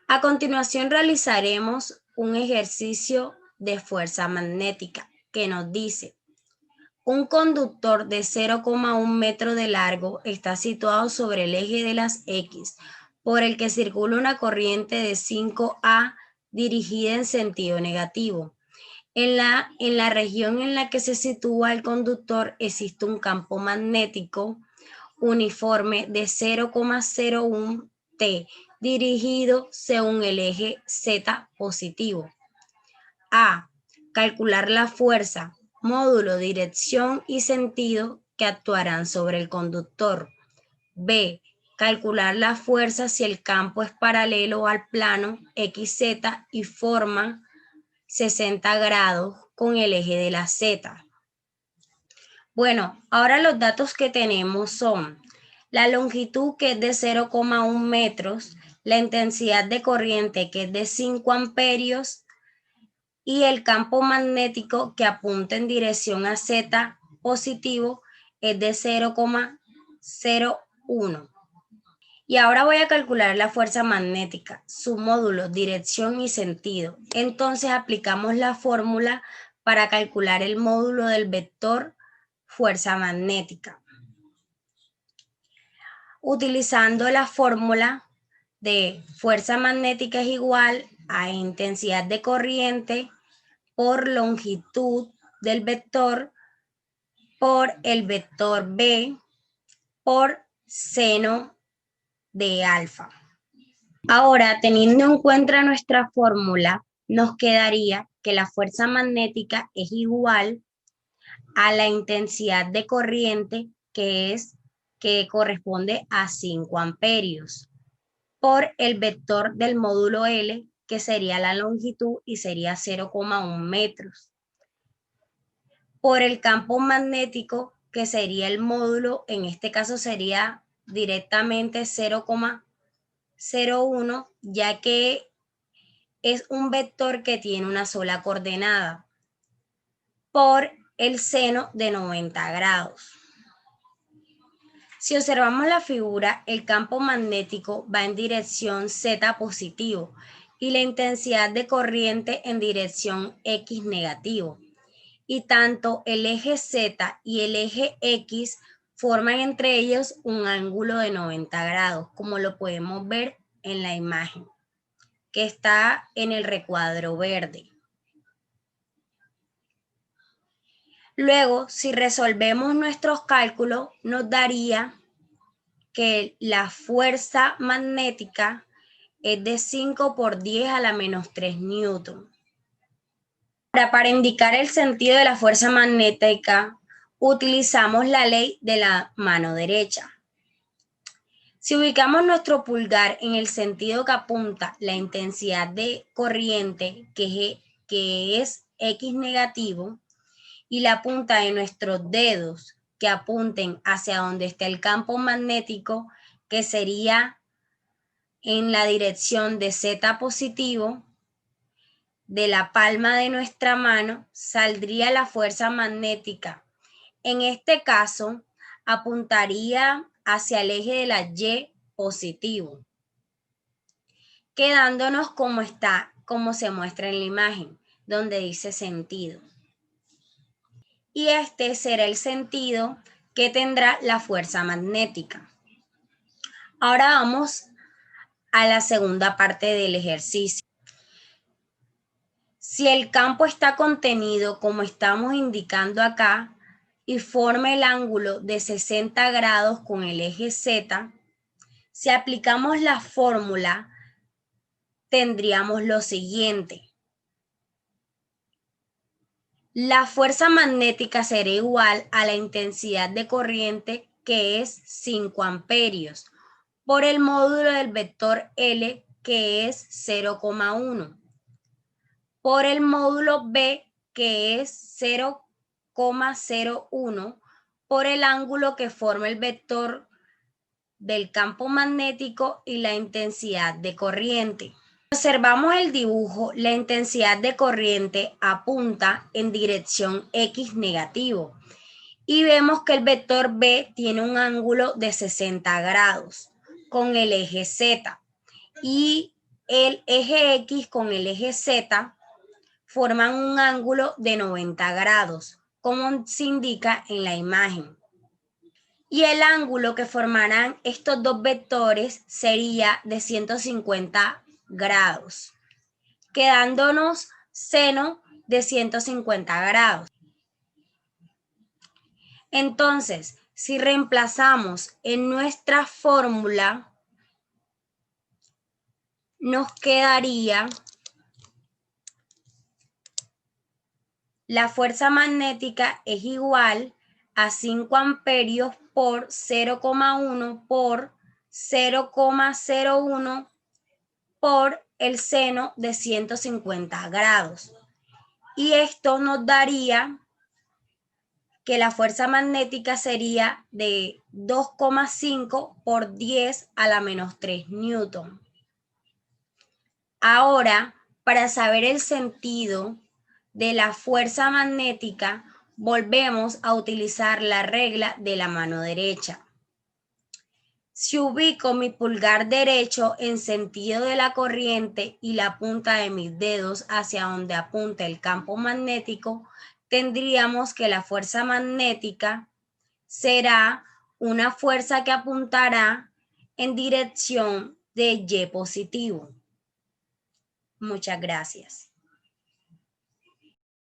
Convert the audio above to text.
A continuación realizaremos un ejercicio de fuerza magnética que nos dice: un conductor de 0,1 metro de largo está situado sobre el eje de las X, por el que circula una corriente de 5A dirigida en sentido negativo. En la región en la que se sitúa el conductor existe un campo magnético uniforme de 0,01 T dirigido según el eje Z positivo. A. Calcular la fuerza, módulo, dirección y sentido que actuarán sobre el conductor. B. Calcular la fuerza si el campo es paralelo al plano XZ y forma 60 grados con el eje de la Z. Bueno, ahora los datos que tenemos son la longitud, que es de 0,1 metros, la intensidad de corriente, que es de 5 amperios, y el campo magnético que apunta en dirección a Z positivo es de 0,01. Y ahora voy a calcular la fuerza magnética, su módulo, dirección y sentido. Entonces aplicamos la fórmula para calcular el módulo del vector fuerza magnética. Utilizando la fórmula de fuerza magnética es igual a intensidad de corriente por longitud del vector por el vector B por seno de alfa. Ahora, teniendo en cuenta nuestra fórmula, nos quedaría que la fuerza magnética es igual a la intensidad de corriente, que corresponde a 5 amperios, por el vector del módulo L, que sería la longitud y sería 0,1 metros, por el campo magnético, que sería el módulo, en este caso sería directamente 0,01, ya que es un vector que tiene una sola coordenada, por el seno de 90 grados. Si observamos la figura, el campo magnético va en dirección Z positivo y la intensidad de corriente en dirección X negativo. Y tanto el eje Z y el eje X forman entre ellos un ángulo de 90 grados, como lo podemos ver en la imagen que está en el recuadro verde. Luego, si resolvemos nuestros cálculos, nos daría que la fuerza magnética es de 5 por 10 a la menos 3 newton. Ahora, para indicar el sentido de la fuerza magnética, utilizamos la ley de la mano derecha. Si ubicamos nuestro pulgar en el sentido que apunta la intensidad de corriente, que es X negativo, y la punta de nuestros dedos que apunten hacia donde está el campo magnético, que sería en la dirección de Z positivo, de la palma de nuestra mano saldría la fuerza magnética. En este caso, apuntaría hacia el eje de la Y positivo, quedándonos como se muestra en la imagen, donde dice sentido. Y este será el sentido que tendrá la fuerza magnética. Ahora vamos a la segunda parte del ejercicio. Si el campo está contenido, como estamos indicando acá, y forma el ángulo de 60 grados con el eje Z, si aplicamos la fórmula, tendríamos lo siguiente. La fuerza magnética será igual a la intensidad de corriente, que es 5 amperios, por el módulo del vector L, que es 0,1, por el módulo B, que es 0,01, por el ángulo que forma el vector del campo magnético y la intensidad de corriente. Observamos el dibujo, la intensidad de corriente apunta en dirección X negativo y vemos que el vector B tiene un ángulo de 60 grados con el eje Z y el eje X con el eje Z forman un ángulo de 90 grados, como se indica en la imagen. Y el ángulo que formarán estos dos vectores sería de 150 grados, quedándonos seno de 150 grados. Entonces, si reemplazamos en nuestra fórmula, nos quedaría la fuerza magnética es igual a 5 amperios por 0,1 por 0,01 por el seno de 150 grados. Y esto nos daría que la fuerza magnética sería de 2,5 por 10 a la menos 3 newton. Ahora, para saber el sentido de la fuerza magnética, volvemos a utilizar la regla de la mano derecha. Si ubico mi pulgar derecho en sentido de la corriente y la punta de mis dedos hacia donde apunta el campo magnético, tendríamos que la fuerza magnética será una fuerza que apuntará en dirección de Y positivo. Muchas gracias.